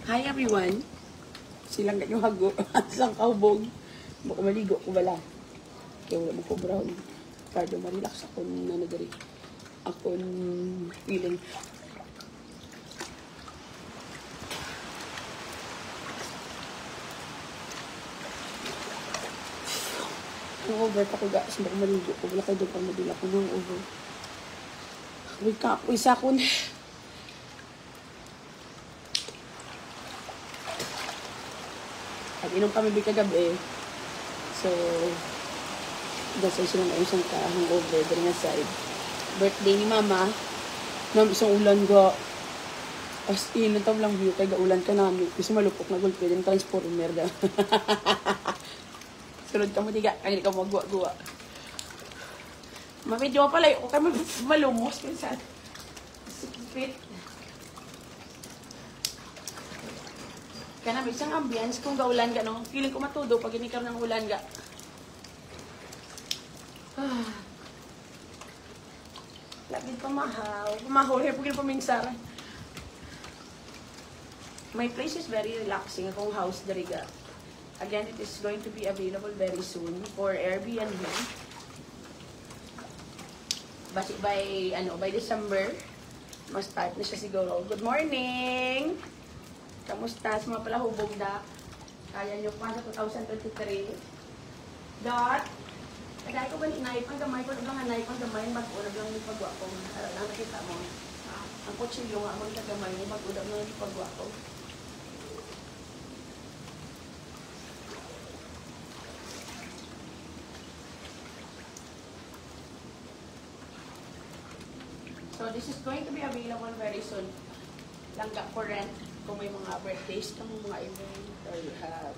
Hi everyone. Silang ganyo hago. Silang kahubog. Baka maligo ko bala. Kaya wala mo ko brown. Para ma-relax ako na nagari. Ako feeling. Hangover pa ko guys. Baka maligo ko. Wala kayo doon pang mabila ko ng over. Wait ka ako. Isa ko na. Inom kami kagabi. So, that's why sila na isang ka-hangover dari nga side. Birthday ni Mama. Nam isang ulan ga. As in, nataw lang view. Kaya ulan ka namin. Kasi malupok na gulpi. Yung transformer ga. Sunod ka mo tiga. Kaya ka magwa-gwa. Mamedyo pala yun. Kaya malumos. Pinsan. Sikipit. Kaya namin, isang ambience kung gaulan ka, no? Feeling ko matudo pag inikar ng ulan ka. Labid pamahaw. Pamahaw, kaya pagin pamingsara. My place is very relaxing. Akong house, dariga. Again, it is going to be available very soon for Airbnb. By December, ma-start na siya siguro. Good morning! Kamusta sa mga pala hubog na? Kaya nyo pa sa 2023. Dot. Kaya ko ba naip ang gamay ko? Naglang naip ang gamay. Mag-unag lang yung pagwa ko. Harap lang nakita mo. Ang kutsilyo nga mo yung gamay. Mag-unag lang yung pagwa ko. So this is going to be available very soon. Langga for rent. Kung may mga birthdays kang mga event or you have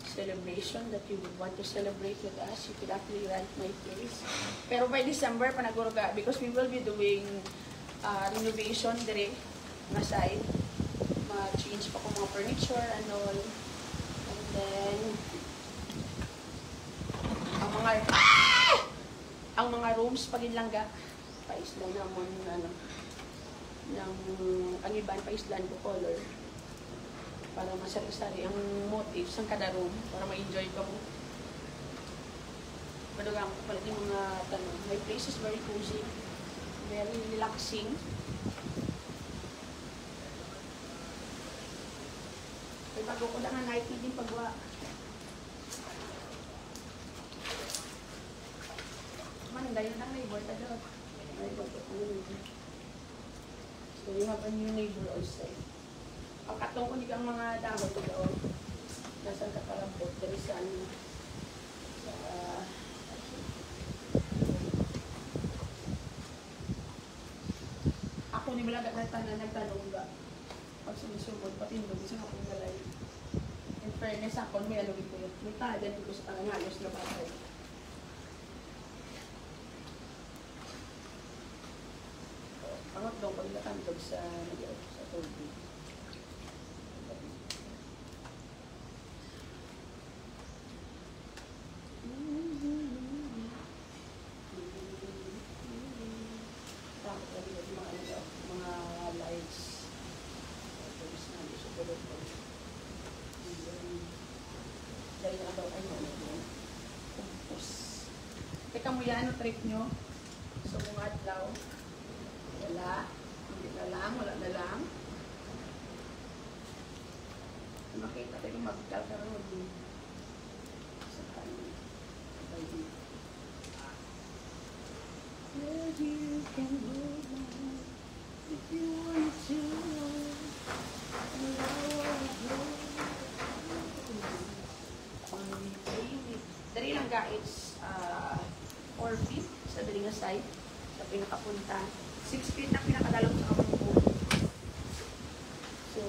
celebration that you would want to celebrate with us, you could actually rent my place. Pero by December, panaguraga, because we will be doing renovation dire na side. Ma-change pa kung mga furniture and all. And then, ang mga rooms pag inlangga, paislan namon ang iban paislan ko color. Para masari-sari ang motifs ng kada room para ma-enjoy ka mo. Padagang pala yung mga tanong. My place is very cozy, very relaxing. May bago ko lang ang night din pagwa. Manday na lang neighbor tayo. So you have a new neighbor outside. Ang katong ko ang mga dahon ko doon. Nasaan ka karabot? Dari sa ako ni Malaga nagtanong ba? Pag sumusumod, patindog sa akong galay. In fairness ako, may alawin ko yun. May talent ko sa tangangalos na batay. Pangat daw pag natandog sa tubig. Teka mo yan, ano trip nyo? So, kung adlaw, wala, hindi na lang, wala na lang. Makita tayo magkakaroon sa kanya. You can hold my hand if you want to. Dari lang guys, 4 feet sa daling side, sa pinakapunta. 6 feet na pinakadalong sa kapungko. So,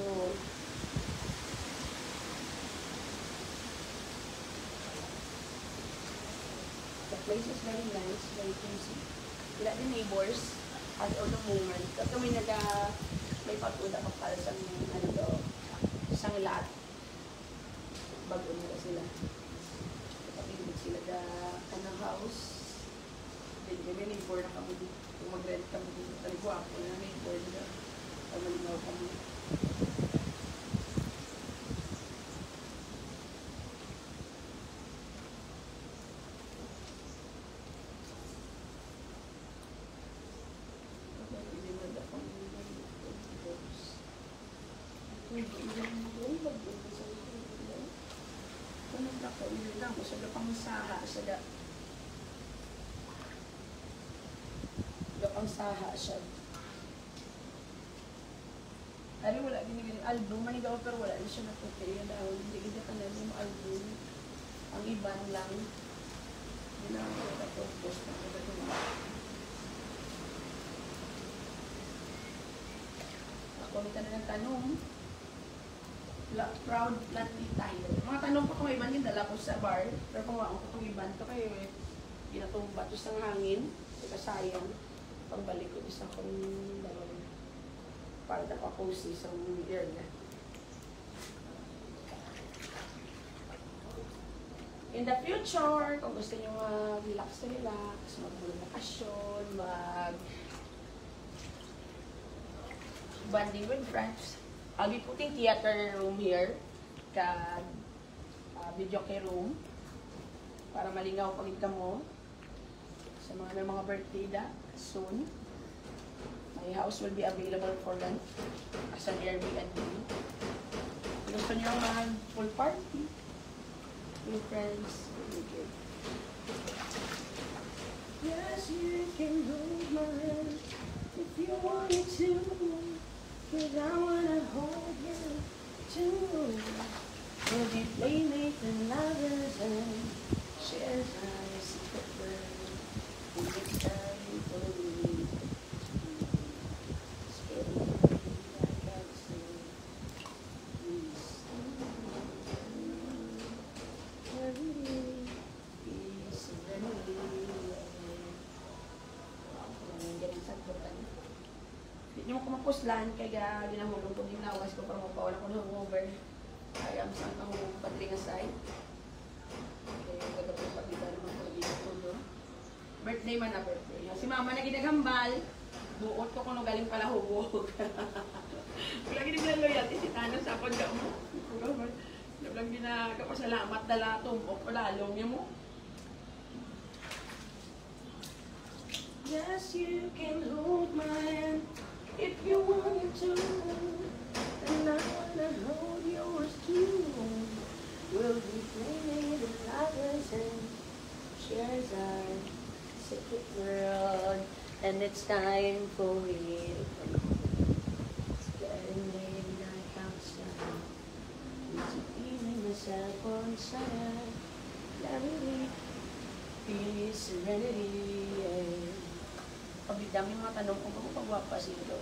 the place is very nice, very cozy. Wala din neighbors at all the moment. Kapag may may pag-uda kapal sa isang lot. Bago nila sila. Kapag sila kanang house. May neighbor na kami dito. Kung mag-rent kami dito. Taligwa ako na neighbor nila. Pag malinaw kami. Ano na ko, yun lang. Sa lapang saha, lapang saha siya. Ari, wala ginigilin album. Manigaw, pero wala na siya natutuloy. Hindi ka na yung album. Ang iban lang. Hindi na ako natapos na ito. Ako nito na ng tanong. Proud flatly tayo. Mga tanong ko kung iban yung dala ko sa bar. Pero kung ako kung iban to kayo, pinatumba to sa hangin. Kasi sayang. Pagbalik ko isa kong dalawang para nakaposi sa year na. In the future, kung gusto nyo mag-relax, mag-bakasyon, bonding with friends, I'll be putting theater room here, video kay room, para malingaw pagid ka mo sa mga birthday da soon. My house will be available for rent as an Airbnb. Gusto nyo mag-full party with friends, really good. Yes, you can hold my hand if you wanted to, 'cause I wanna hold you too. We'll be playmates and lovers and share our secret world. And it's time for me. Hindi mo kumapuslan, kaya ginahulong ko ginawas ko para mapawala ko ng hangover. Kaya ang saan ang padling aside. Kaya gagapin pagdita naman ko dito tulo. Birthday man na birthday. Si mama na ginagambal, buot ko kung galing pala hubog. Wala ginaglang loyalty si Tano sa apod ka mo. Walang ginagapasalamat dala tumbok pala along niya mo. Yes, you can hold my hand if you wanted to, and I wanna hold yours too. We'll be playing the lovers and shares our secret world, and it's time for me. It's getting late and I can't stop. It's feeling myself on side. Clarity, peace, serenity, yeah. Pagdami mga tanong kung pagwapa sila.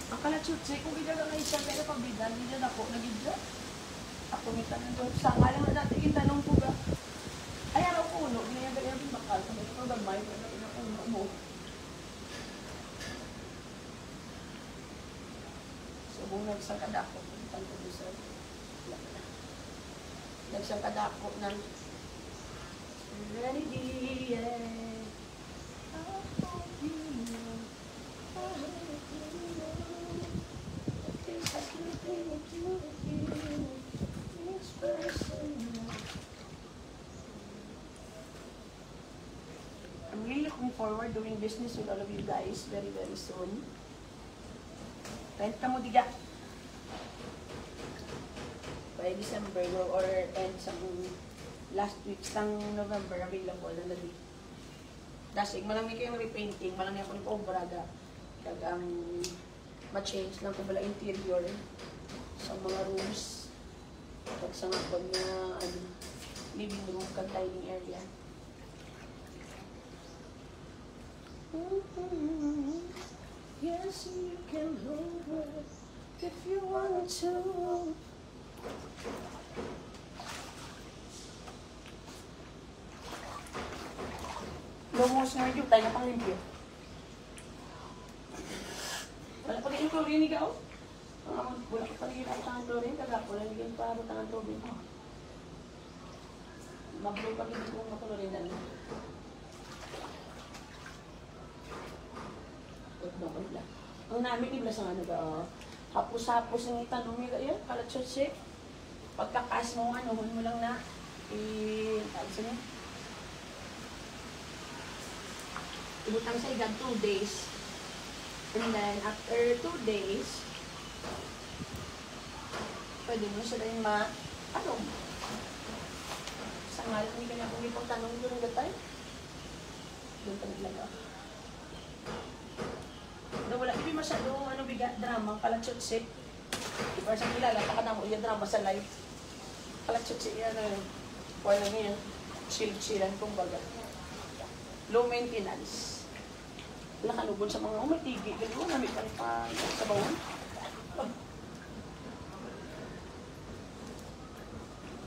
Ang kalatsutsi, kung gila nga isang kaya pagbidan, hindi ako nagidya. Ako may tanong doon. Sanga lang na dati yung tanong ko ba? Ay, araw ko uno. Ginagawa yung bakal. Sabi ko, gamay. Ginagawa ko uno mo. So, kung nagsangkadako, tanong ko sa nagsangkadako ng ready, yeah. I hope you know. I hope you know. There's something to do with you. Each person. I'm really looking forward doing business with all of you guys very, very soon. Rent ka mo diga. By December or end sa last week sang November available na lagi. Dasig, malang ni kayo repainting, malang ni ako ni Obraga. Kag ang ma-change lang ko bala interior sa mga rooms. Kag sa nga na living room kag dining area. Yes, you can hold it if you want to. Lumos na yung tayo na panglimpyo. Wala pa rin yung chlorine ka, oh. Wala pa rin yung tangan chlorine, kagapo lang yung para tangan tubig. Mablo pa rin yung chlorine na. Ang namin ibla sa ano ba, hapos-hapos yung itanong nila yun, kalatsotse. Pagkakas mo, ano, mo lang na, tawag niya. Ibutang sa igad 2 days. And then, after 2 days, pwede mo sila yung sa ngalan, hindi kanya kung ipagtanong doon ng gatay. Doon ka naglaga. Wala, hindi masyadong bigat drama, kalatsutsi. Iba sa kilala, pakatamo yung drama sa live. Kalatsutsi, wala nga yan. Chill-chillan, kumbaga. Low maintenance. Wala kanubon sa mga umatigi. Gano'n, namin pa sa bawon.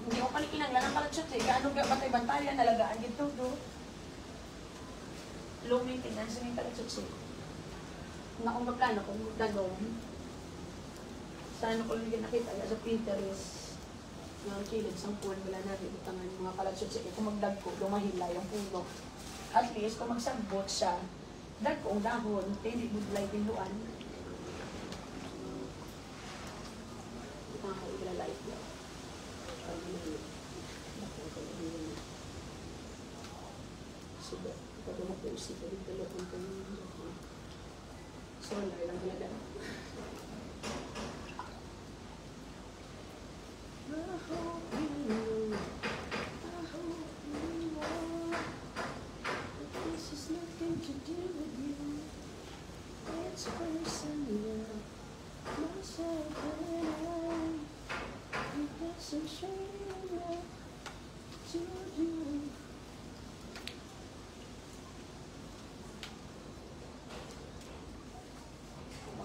Hindi ko palikinang lang ang kalatsutsi. Gaano batay-bantayan, nalagaan dito, low maintenance ng kalatsutsi. Na kung magplano, kung gagawin. Sana ko lang nakita sa Pinterest. Ng kilid, sampun, wala natin utangan yung mga kalatsutsi. Kung magdagko, lumahila yung puno. At least, kung magsambot siya, dagko ang dahon, hindi budlay tinuan. Ilalait niya. Ito mo po isip ko rin talot ng kanyang. So, wala lang talaga.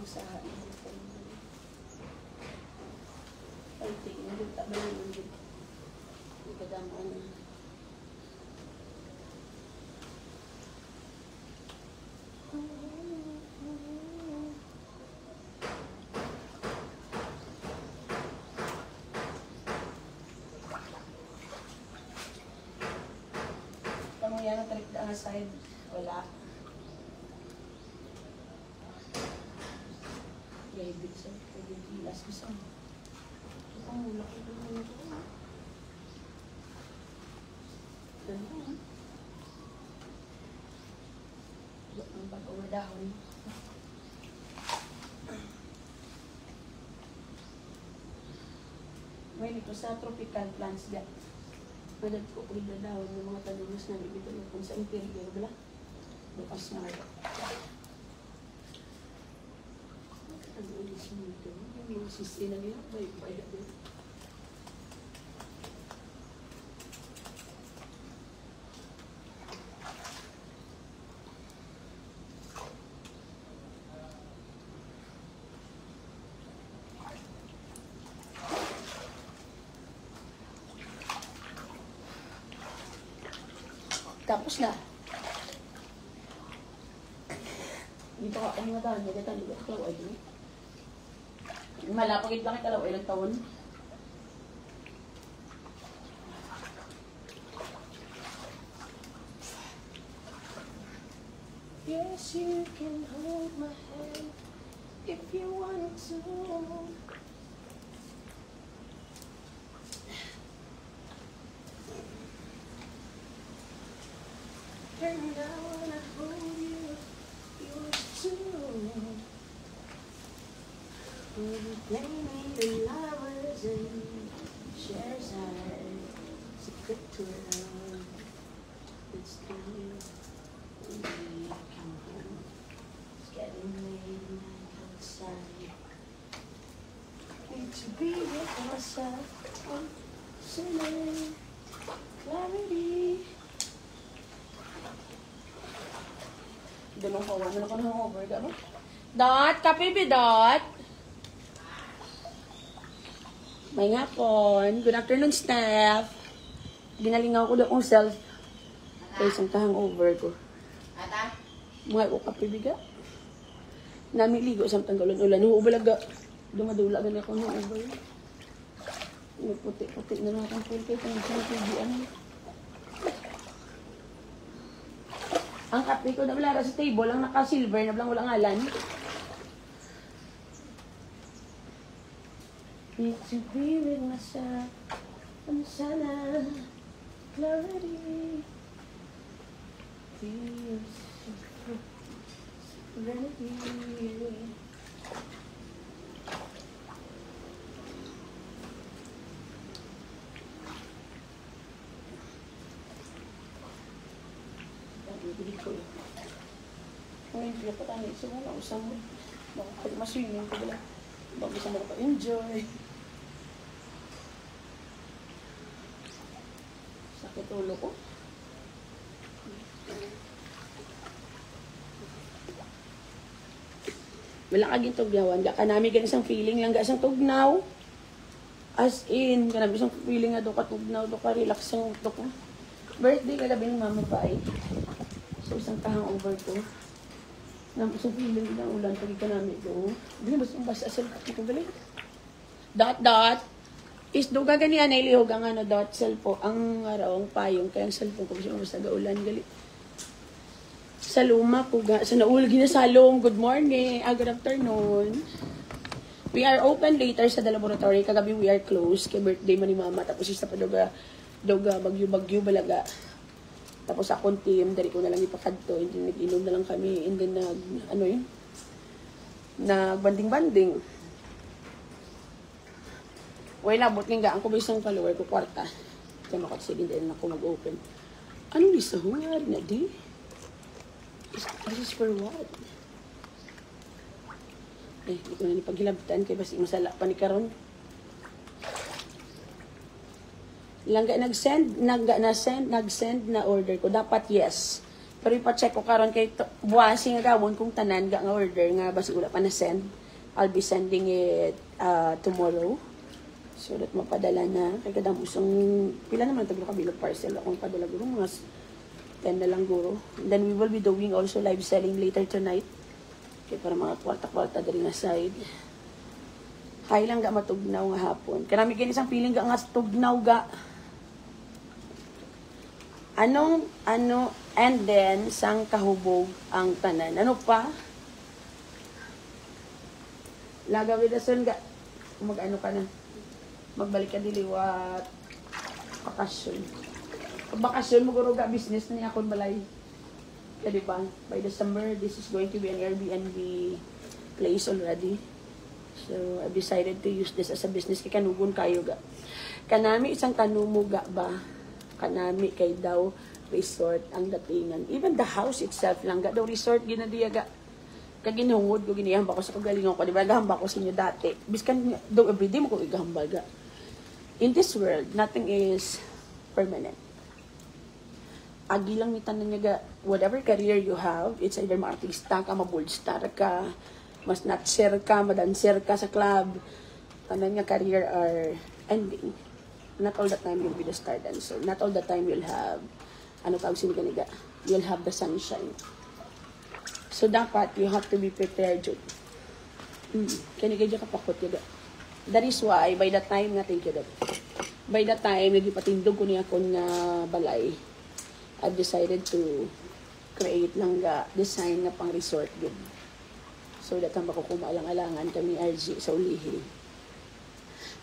Sa ay tingin din tabi naman din ikadamon kamu yan ang tarik na side wala. Ibig sa pagkikilas ko sa ang laki naman ito. Ganun. Ang bagong dahon. Well, ito sa tropical plants dyan. Madad ko kung na dahon ng mga tanunos na ibig ito kung sa interior. Wala? Bukas na kayo. Ang ulis mo ito. Yung mga sisi na niya, baik-baik din. Tapos na. Dito ka ang mga taon, nagkatali ka kalaway din. Malapagit lang ito, ilang taon. Yes, you can hold my hand if you want to. And I wanna hold you, yours too. They need the lovers and shares our secret to love. It's true. When we come home, it's getting late night outside. Need to be with myself. Singing clarity. Dalawang kawan na ako ng over ka ba? Dot, kapibi Dot. May nga po. Good afternoon, staff. Ginalingaw ko doon kong self. Kaya isang kahang-over ko. Ata? Mga ko kapibiga. Namiligo sa tanggalon-ulan. Ubalaga. Dumadula ganyan ko ng over. Puti-puti na lang akong pulpe. Pang-pibian. Ang kape ko na wala sa table. Ang naka-silver na walang ngalan. Need to be with myself. I'm sana clarity. Feels so Ready. Bibili ko yun. Ngayon, pila pa tayo. So, wala, usang mo. Pag maswimming ko pala. Bago sa mga pa-enjoy. Sakit ulo ko. Wala kaging tugnawan. Kanami ganun isang feeling lang. Isang tugnaw. As in, kanami isang feeling nga doon ka tugnaw. Doon ka relax ang utok ko. Birthday kagabi ng mama pa ay. So, isang kahang-over ko. Nampos ang feeling ng ulan. Pagi ka namin doon. Hindi na basta asal ka ko galing. Dot. Is do gaganian ay lihog ang ano dot cellphone. Ang arawang payong. Kaya ang cellphone ko. Kasi basta gaulan galing. Sa luma ko sa naulgi na salom. Good morning. Good afternoon. We are open later sa the laboratory. Kagabi we are closed. Kay birthday man ni mama. Tapos isa pa doga bagyo balaga. Tapos akong team, dari ko na lang ipakadto. Hindi nag-inom na lang kami. And then nagbanding-banding. Wala, labot nga. Ang kubay isang follower ko, kwarta. Kaya makatsig, hindi na ako mag-open. Anong lisa ho? Ngari na di? This is for what? Hindi ko na nipaghilabtan. Kaya basi masala pa ni Karon. Langga nag-send na order ko. Dapat yes. Pero ipa-check ko karon kay buwasi nga gawon kung tanan nga order nga basi wala pa na send. I'll be sending it tomorrow. So that mapadala na. Kay kada musong pila naman taglo ka bilog parcel akong padala guro mga 10 na lang guro. And then we will be doing also live selling later tonight. Kay para mga kwarta-kwarta diri nga side. Hay lang ga matugnaw nga hapon. Kanami kini isang feeling ga nga tugnaw ga. And then, sang kahubog ang tanan. Ano pa? Lagawi na son ga, mag-ano ka na, magbalik ka diliwat, bakasyon. Pag bakasyon, maguro ga, business na niya akong balay. Kaya diba, by the summer, this is going to be an Airbnb place already. So, I've decided to use this as a business. Kikanugon kayo ga. Kanami isang kanumo ga ba? Kanami kay daw resort ang datingan. Even the house itself lang ga daw resort ginadiya ga. Kaginhungod ko ginihamba ko sa kagalingon ko. Di ba gahamba ko sa inyo dati. Biskan daw everyday mo ko igahamba ga. In this world, nothing is permanent. Agi lang ni tanan niya ga. Whatever career you have, it's either ma-artista ka, ma-boldstar ka, mas natser ka, madanser ka sa club. Tanan niya career are ending. Not all the time you'll be the star dancer. Not all the time you'll have, you'll have the sunshine. So, dapat, you have to be prepared, Jud. Kaya ka kapakot, yun. That is why, by the time, thank you, Dad. By the time, nagipatindog ko niya akong balay, I've decided to create lang design na pang resort, Jud. So, that ang makukumalang-alangan kami, RG, sa ulihi.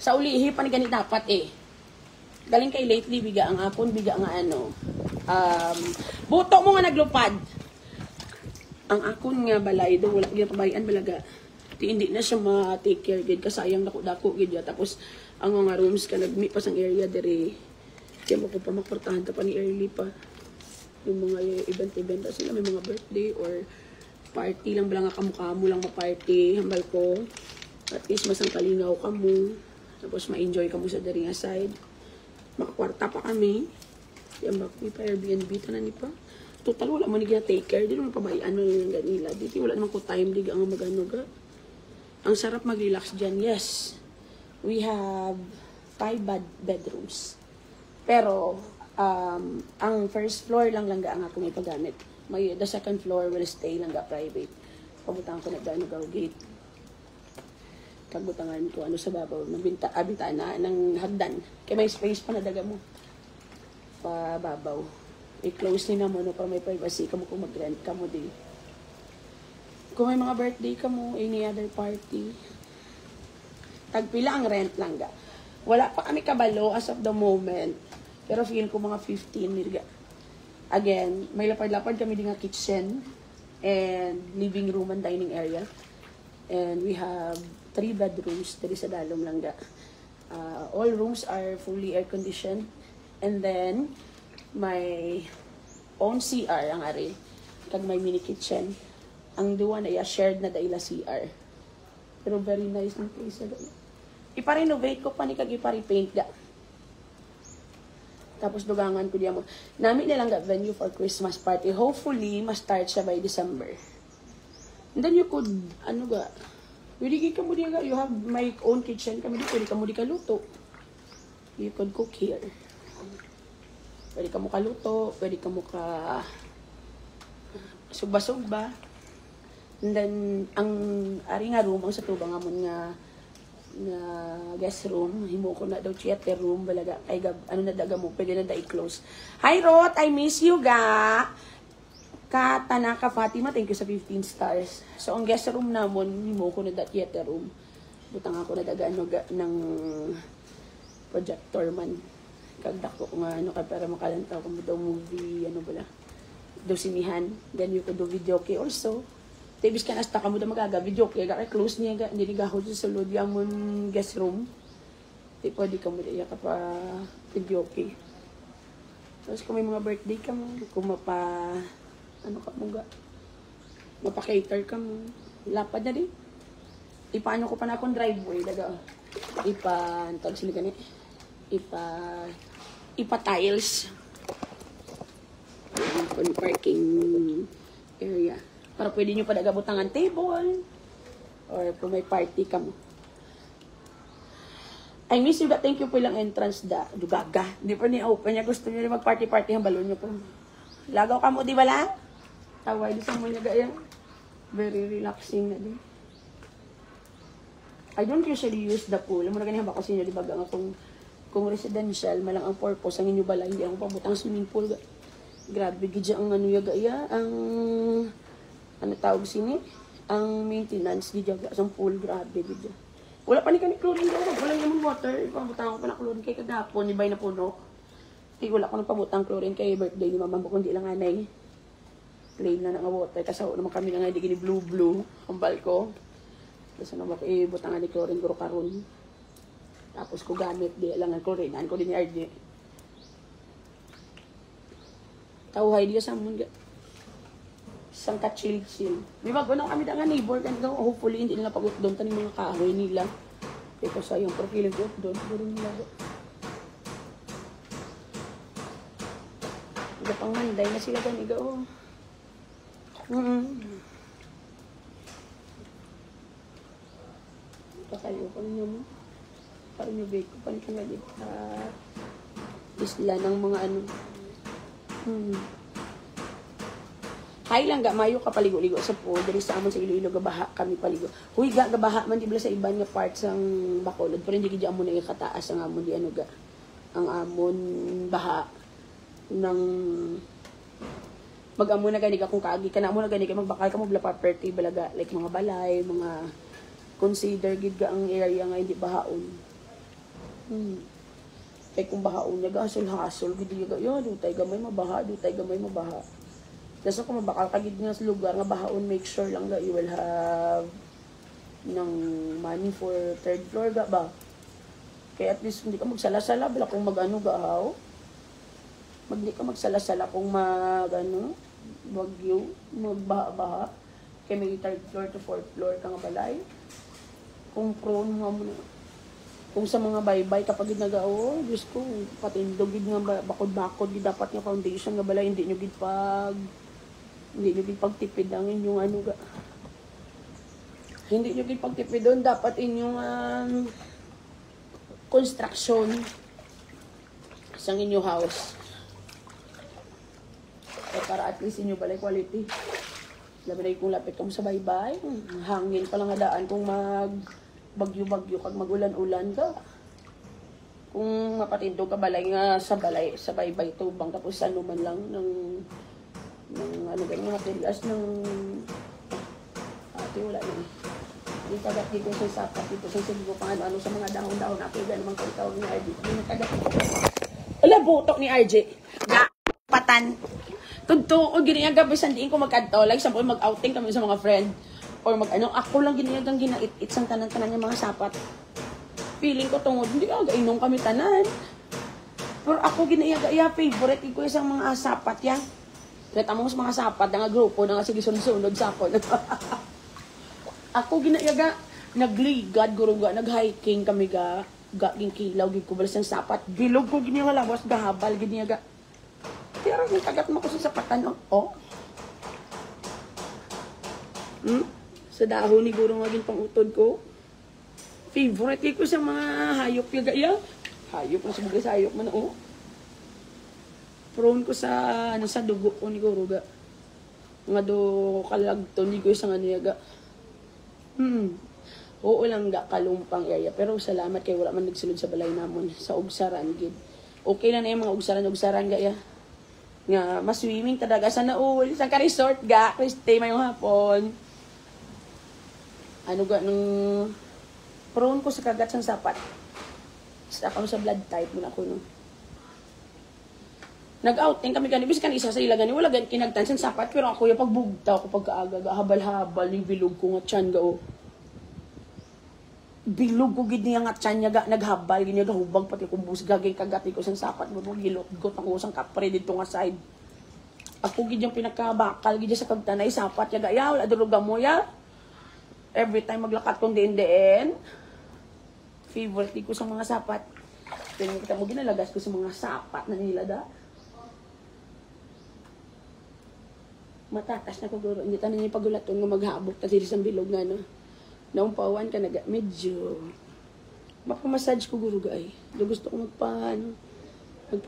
Sa ulihi, panigani dapat galing kay lately, biga ang apon, biga nga buto mo nga naglupad. Ang akon nga balay, do wala gyud pabayan balaga. Hindi na siya ma-take care gid kasayang dako-dako gid ya. Tapos ang mga rooms ka nagmi pa sang area diri. Kaya mo ko pa maportahan ta pa ni early pa. Yung mga event sila may mga birthday or party lang bala nga kamukha mo lang ma-party, hambal ko. At least masang kalinaw ka mo. Tapos ma-enjoy ka mo sa diri nga side. Makakwarta pa kami. Yan ba, may pa Airbnb, tanan ni pa. Total, wala mo nila take care. Di naman pabayaan mo yung ganila. Dito, wala naman ko time, di ang magano ga. Ang sarap mag-relax dyan, yes. We have 5 bedrooms. Pero, ang first floor lang ga ang ako may paggamit. The second floor will stay lang ga private. Pabutang ko na gano'n ga gate. Pagbutangan ko sa babaw ng bintana ng hagdan. Kaya may space pa na daga mo. Pababaw. I-close nila mo para may privacy ka mo kung mag-rent ka mo din. Kung may mga birthday ka mo, any other party, tagpila ang rent lang ga. Wala pa kami kabalo as of the moment. Pero feel ko mga 15 nirga. Again, may lapad-lapad kami din nga kitchen. and living room and dining area. And we have 3 bedrooms diri sa dalom langga. All rooms are fully air conditioned. And then my own CR ang ari. Kag may mini kitchen. Ang duwa na shared na daila CR. Pero very nice ng place. Ipa-renovate ko pa ni kag ipa-repaint ga. Tapos dugangan ko diya mo. Nami na lang ga venue for Christmas party. Hopefully, ma-start siya by December. And then you could, pwede ka mo diya, you have my own kitchen, pwede ka mo di kaluto. You could cook here. Pwede ka mo kaluto, pwede ka mo ka sugba-sugba. And then, ang ari nga room, ang sa tubang amon nga guest room, himo ko na daw theater room, balaga, ay na daga mo, pwede na da i-close. Hi Rot, I miss you ga! Tanaka Fatima, thank you sa 15 stars. So, ang guest room namon, himo ko na da theater room. Butang ako na daga ng projector man. Kagdak ko nga para makalantaw kung daw movie, daw sinihan. Then you could do video kay also. Tibis ka nasta ka mo da magaga video kay ga close niya hindi ni gahod sa sulod yamon guest room. Di pwede ka mo diya ka pa video kay. Tapos kung may mga birthday ka mo, kung mapa-cater ka mo, lapad na din. Ipaano ko pa na akong driveway daga. Tawag sila gani. Ipa-tiles. Kung parking area. Para pwede nyo pa nagabutangan table. Or kung may party ka mo. I miss you, thank you po ilang entrance da. Dugaga. Hindi pa ni-open niya. Gusto niyo rin mag-party-party ang balon niyo po. Lagaw ka mo, di ba lang? Taway, di sa mo niya gaya. Very relaxing na din. I don't usually use the pool. Muna ganyan ba kasi nyo, di ba nga kung residential, malang ang purpose, ang inyo bala, hindi ako pabutang swimming pool. Grabe, gidya ang gaya, ang tawag sini, ang maintenance, gidya, ang pool, grabe, gidya. Wala pa ni chlorine daw, wala naman water, ipabutang ko pa na chlorine kay kagapon, ibay na puno. Wala ko nang pabutang chlorine kay birthday ni mama, kundi lang anay. Plain na nga water, kasaw naman kami na nga, di gini blue, ang balko. Tapos naman ko, butangan ni chlorine, guro karon. Tapos ko gamit, di lang ang chlorine, ko din ni RJ. Tawhay diya sa mga isang ka-chill-chill. Di ba, ganun kami na nga neighbor, ganun, hopefully hindi nila pag-ut doon, tanim mga kahoy nila. Ito sa yung profiling ko, doon, gano'n nila. Ito pang manday na sila ganiga, oh. Ito kayo, kung nyo mo. Parang yung bake ko, parang kaya dito. Isla ng mga Hay lang ga mayo ka paligo-ligo sa pool diri sa amon sa Iloilo gabaha kami paligo. Huy ga gabaha man di bala sa iban nga parts ang Bacolod pero hindi gid amon na kataas ang amon di ga ang amon baha ng mag-amon na gani ka kung kaagi ka na mo na gani ka magbakal ka mo bala property balaga like mga balay mga consider gid ga ang area nga hindi bahaon. Kay kung bahaon niya ga hasol gid ga yo dutay gamay mabaha dutay gamay mabaha. Kasi kung mabakal kagid nga sa lugar nga bahaon, make sure lang nga you will have ng money for third floor ga ba. Kaya at least hindi ka magsala-sala bala kung mag-ano gahaw. Hindi ka magsala-sala kung bagyo, magbaha-baha. Kaya may third floor to fourth floor ka nga balay. Kung prone mo na. Kung sa mga baybay kapag ginagao, Diyos ko, patindog gid nga bakod-bakod gid dapat nga foundation nga balay hindi nyo gid hindi nyo pagtipid ang inyong hindi nyo pagtipid doon. Dapat inyong construction sa inyong house. So, para at least inyo balay quality. Labi na kung lapit kamo sa baybay. Hangin pa lang nga daan kung bagyo-bagyo kag magulan-ulan ka. Kung mapatindog ka balay nga sa baybay tubang tapos ano man lang ng ganyan materials ng wala na dito agad dito sa sapat dito sa sigo pang ano sa mga dahon-dahon ako ganun mang tawag ni RJ wala butok ni RJ patan Tunto, o giniyaga, bisan diin ko magkanto. Like, sample, mag-outing kami sa mga friend. Or mag-ano, ako lang giniyagang ginait-it sang tanan-tanan yung mga sapat. Feeling ko tungod, hindi aga, inong kami tanan. Pero ako giniyaga, favorite ko isang mga sapat, ya. Kahit among mga sapat, nga grupo, nga sige sunod sa ako. Ako giniyaga, nagligad, guruga, nag-hiking kami ga, gaging kilaw, gikubalas ng sapat. Bilog ko giniyaga lawas, gahabal, giniyaga. Pero yung kagat mo ko sa sapatan, oh. Sa dahon ni guro maging pangutod ko. Favorite ko sa mga hayop yung gaya. Hayop na sa sa hayop man, oh. Prone ko sa, ano, sa dugo ko ni guro ga. Nga do kalagton ni ko isang ano yaga. Oo lang ga kalumpang area. Pero salamat kay wala man nagsulod sa balay namon. Sa ugsaran, gid. Okay na na yung mga ugsaran gaya. Nga, mas swimming talaga sa naul. Sa ka-resort ga, Kriste, mayong hapon. Ano ga, nung prone ko sa kagat sang sapat. Sa ako sa blood type mo na ako, no. Nag-outing kami kanibis kan isa sa ilagan ni wala gan kinagtan sang sapat pero ako yung pagbugta ko pagkaaga habal-habal ni bilog ko nga tiyan ga o. Bilog ko gid niya nga tiyan niya ga naghabal gid niya gahubag pati kung bus gagay kagati ko sang sapat mo gilot got ako sang kapre dito nga side. Ako gid yung pinakabakal gid sa kagtanay sapat ya ga ya wala duruga mo ya. Every time maglakat kong diin-diin, favorite ko sa mga sapat. Tingnan kita mo ginalagas ko sa mga sapat na nila da. Matatas na ko guro. Hindi tanan yung pagulaton nga maghabok ta diri sa bilog nga no. Naumpawan ka medyo mapamassage ko guro gay. Do gusto ko magpaano.